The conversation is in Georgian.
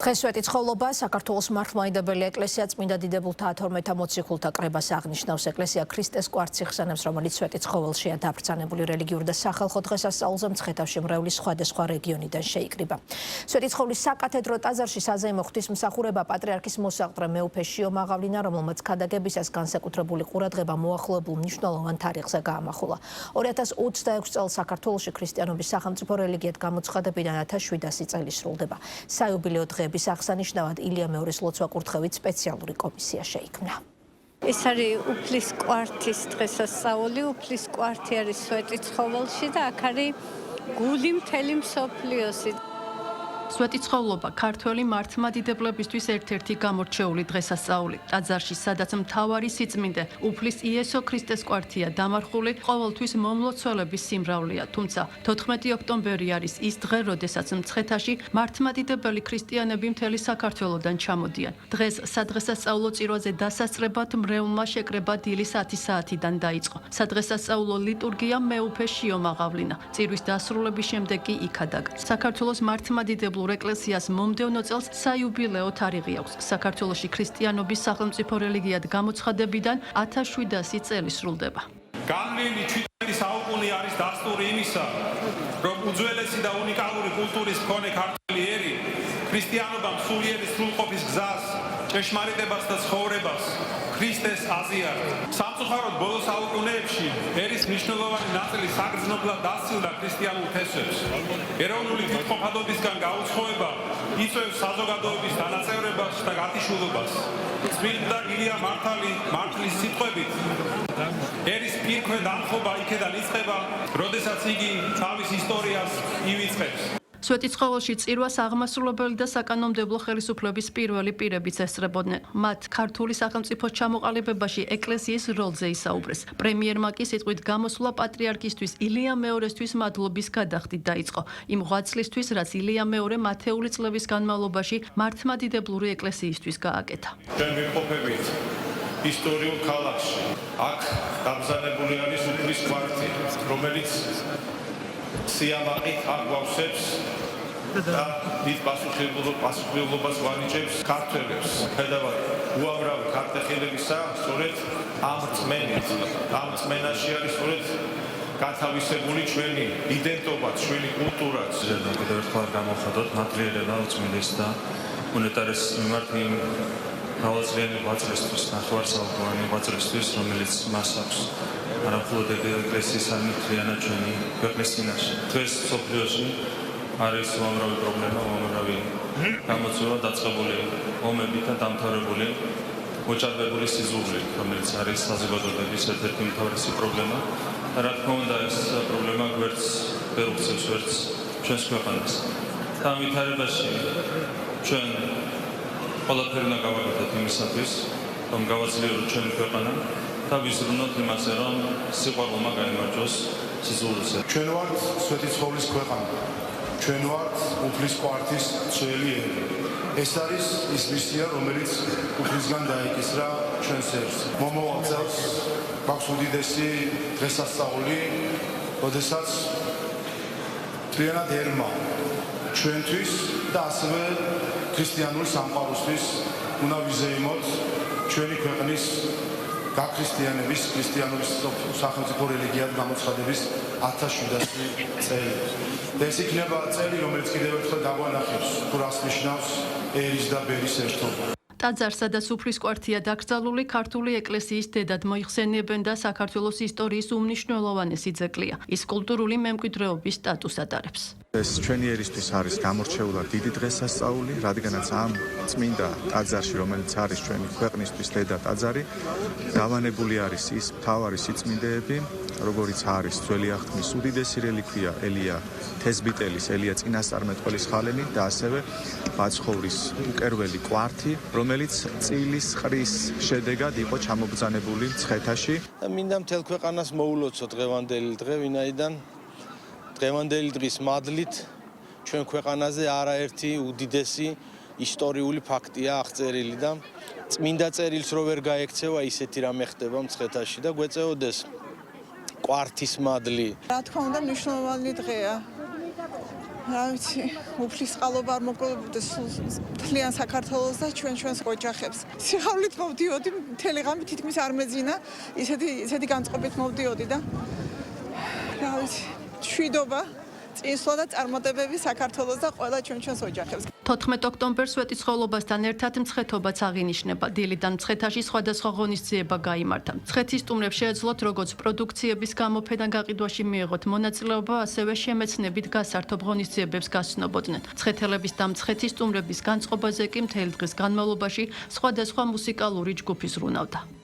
დღეს სვეტიცხოვლობა საქართველოს მართლმადიდებელი ეკლესია წმინდა დიდებულთა 12 მოციქულთა კრებას აღნიშნავს. ეკლესია ქრისტეს კვართს იხსენებს, რომელიც სვეტიცხოველშია დაბრძანებული რელიგიურ და სახალხო დღესასწაულზე მცხეთავში მრევლის სხვადასხვა რეგიონიდან შეიკრიბა. სვეტიცხოვლის საკათედრო ტაძარში საზეიმო ღვთისმსახურება პატრიარქის მოსაყდრე მეუფე შიო მაღავლინა, რომელმაც ქადაგებისას განსაკუთრებული ყურადღება მოახლოებულ მნიშვნელოვან თარიღზე გაამახვილა. 2026 წელს საქართველოში ქრისტიანობის სახელმწიფო რელიგიად გამოცხადებიდან 1700 წელი სრულდება. საიუბილეო დღეების აღსანიშნავად ილია მეორის ლოცვა-კურთხევით სპეციალური კომისია შეიქმნა. ეს არის უფლის კვართის დღესასწაული. უფლის კვართი არის სვეტიცხოველში და აქ არის გული მთელი მსოფლიოსი. სვეტიცხოვლობა ქართველი მართლმადიდებლებისთვის ერთ-ერთი გამორჩეული დღესასწაული. ტაძარში, სადაც მთავარი სიწმინდე უფლის იესო ქრისტეს კვართია დამარხული, ყოველთვის მომლოცველების სიმრავლეა. თუმცა 14 ოქტომბერი არის ის დღე, როდესაც მცხეთაში მართლმადიდებელი ქრისტიანები მთელი საქართველოდან ჩამოდიან. დღეს სადღესასწაულო წირვაზე დასასწრებად მრევლმა შეკრება დილის 10 საათიდან დაიწყო. სადღესასწაულო ლიტურგია მეუფე შიო მაღავლინა. წირვის დასრულების შემდეგ კი იქადაგა. საქართველოს მართლმადიდებლურ ეკლესიას მომდევნო წელს საიუბილეო თარიღი აქვს. საქართველოში ქრისტიანობის სახელმწიფო რელიგიად გამოცხადებიდან 1700 წელი სრულდება. განვლილი 17 საუკუნე არის დასტური იმისა, რომ უძველესი და უნიკალური კულტურის მქონე ქართველი ერი ქრისტიანობამ სულიერი სრულყოფის გზას, ჭეშმარიტებას და ცხოვრებას ქრისტეს აზიარდა. სამწუხაროდ ბოლო საუკუნეებში ერის მნიშვნელოვანი ნაწილი საგრძნობლად დასცილდა ქრისტიანულ თესვებს. ეროვნული თვითმყოფადობისგან გაუცხოება იწვევს საზოგადოების დანაწევრებას და გათიშულობას. წმინდა ილია მართლის სიტყვებით ერის პირქვე დამხობა იქედან იწყება, როდესაც იგი თავის ისტორიას ივიწყებს. სვეტიცხოველში წირვას აღმასრულებელი და საკანონმდებლო ხელისუფლების პირველი პირებიც ესწრებოდნენ. მათ ქართული სახელმწიფოს ჩამოყალიბებაში ეკლესიის როლზე ისაუბრეს. პრემიერმა კი სიტყვით გამოსვლა პატრიარქისთვის ილია მეორესთვის მადლობის გადახდით დაიწყო. იმ ღვაწლისთვის, რაც ილია მეორე მათეული წლების განმავლობაში მართლმადიდებლური ეკლესიისთვის გააკეთა. ჩვენ ვიმყოფებით ისტორიულ ქალაქში. აქ დაბრძანებული არის უფლის კვართი, რომელიც სიამაყით აგვავსებს და დიდ პასუხისმგებლობას ვანიჭებს ქართველებს. ხედავთ უამრავი ქართველებისა, სწორედ ამ რწმენაში არის სწორედ გათავისებული ჩვენი იდენტობა, ჩვენი კულტურა. კიდევ ერთხელ გამოხატოთ მადლიერება უწმინდეს და უნეტარეს მიმართ იმ მრავალწლიანი ღვაწლისთვის, ნახევარსაუკუნიანი ღვაწლისთვის, რომელიც მას აქვს. არამხოლოდ ეკლესიის არამედ ჩვენი ქვეყნის წინაშე. დღეს მსოფლიოში არის უამრავი პრობლემა, უამრავი გამოწვევა დაწყებული ომებით და დამთავრებული მოჭადრებული სიზმრული, რომელიც არის საზოგადოების ერთ-ერთი უმთავრესი პრობლემა. რა თქმა უნდა, ეს პრობლემა გვერდს ვერ უხსევს ვერც ჩვენს ქვეყანას. და ამ ვითარებაში ჩვენ ყველაფერი უნდა გავაკეთოთ იმისათვის, რომ გავაძლიეროთ ჩვენი ქვეყანა. და ვიზრუნოთ იმაზე, რომ სიყვარულმა გაიმარჯვოს სიზმრულზე. ჩვენ ვართ სვეტიცხოვლის ქვეყანა. ჩვენ ვართ უფლის კვართის ძველი ერი. ეს არის ის მისია, რომელიც უფლისგან დაიკისრა ჩვენს ერს. მომავალ წელს გვაქვს უდიდესი დღესასწაული, როდესაც მთლიანად ერმა ჩვენთვის და ასევე ქრისტიანული სამყაროსთვის უნდა ვიზეიმოთ ჩვენი ქვეყნის გაქრისტიანების, ქრისტიანობის სახელმწიფო რელიგიად გამოცხადების 1700 წელი. და ეს იქნება წელი, რომელიც კიდევ ერთხელ დაგვანახებს, თუ რას ნიშნავს ერის და ბერის ერთობა. ტაძარსა და სუფრის კვართია დაკრძალული ქართული ეკლესიის დედად მოიხსენიებენ და საქართველოს ისტორიის უმნიშვნელოვანესი ძეგლია. ის კულტურული მემკვიდრეობის სტატუსს ატარებს. ეს ჩვენი ერისთვის არის გამორჩეულად დიდი დღესასწაული, რადგანაც ამ წმინდა ტაძარში, რომელიც არის ჩვენი ქვეყნისთვის დედა ტაძარი, დავანებული არის ის მთავარი სიწმინდეები, როგორიც არის ძველი აღთქმის უდიდესი რელიკვია ელია თესბიტელის, ელია წინასწარმეტყველის ხალენი და ასევე ბაცხოვრის უკერველი კვართი, რომელიც წილის ყრის შედეგად იყო ჩამობრძანებული მცხეთაში. მინდა მთელ ქვეყანას მოულოცო დღევანდელი დღე, ვინაიდან დღევანდელი დღის მადლით ჩვენ ქვეყანაზე არაერთი უდიდესი ისტორიული ფაქტია აღწერილი და წმინდა წერილს რო ვერ გაექცევა, ისეთი რამე ხდება მცხეთაში და გვეწეოდეს კვართის მადლი. რა თქმა უნდა, მნიშვნელოვანი დღეა. რა ვიცი, უფლის წყალობა არ მოგოდეს მთლიან საქართველოს და ჩვენს ოჯახებს. სიხარულით მოვდიოდი, მთელი ღამე თითქმის არ მეძინა, ისეთი განწყობით მოვდიოდი და რა ვიცი, მშვიდობა, წინსვლა და წარმატებები საქართველოს და ყველა ჩვენს ოჯახებს. 14 ოქტომბერს სვეტიცხოვლობასთან ერთად მცხეთობაც აღინიშნება. დილიდან მცხეთაში სხვადასხვა ღონისძიება გაიმართა. მცხეთის სტუმრებს შეეძლოთ როგორც პროდუქციების გამოფენა გაყიდვაში მიიღოთ მონაწილეობა, ასევე შემეცნებით გასართობ ღონისძიებებს გასცნობოდნენ. მცხეთელების და მცხეთის სტუმრების განწყობაზე კი მთელი დღის განმავლობაში სხვადასხვა მუსიკალური ჯგუფი ზრუნავდა.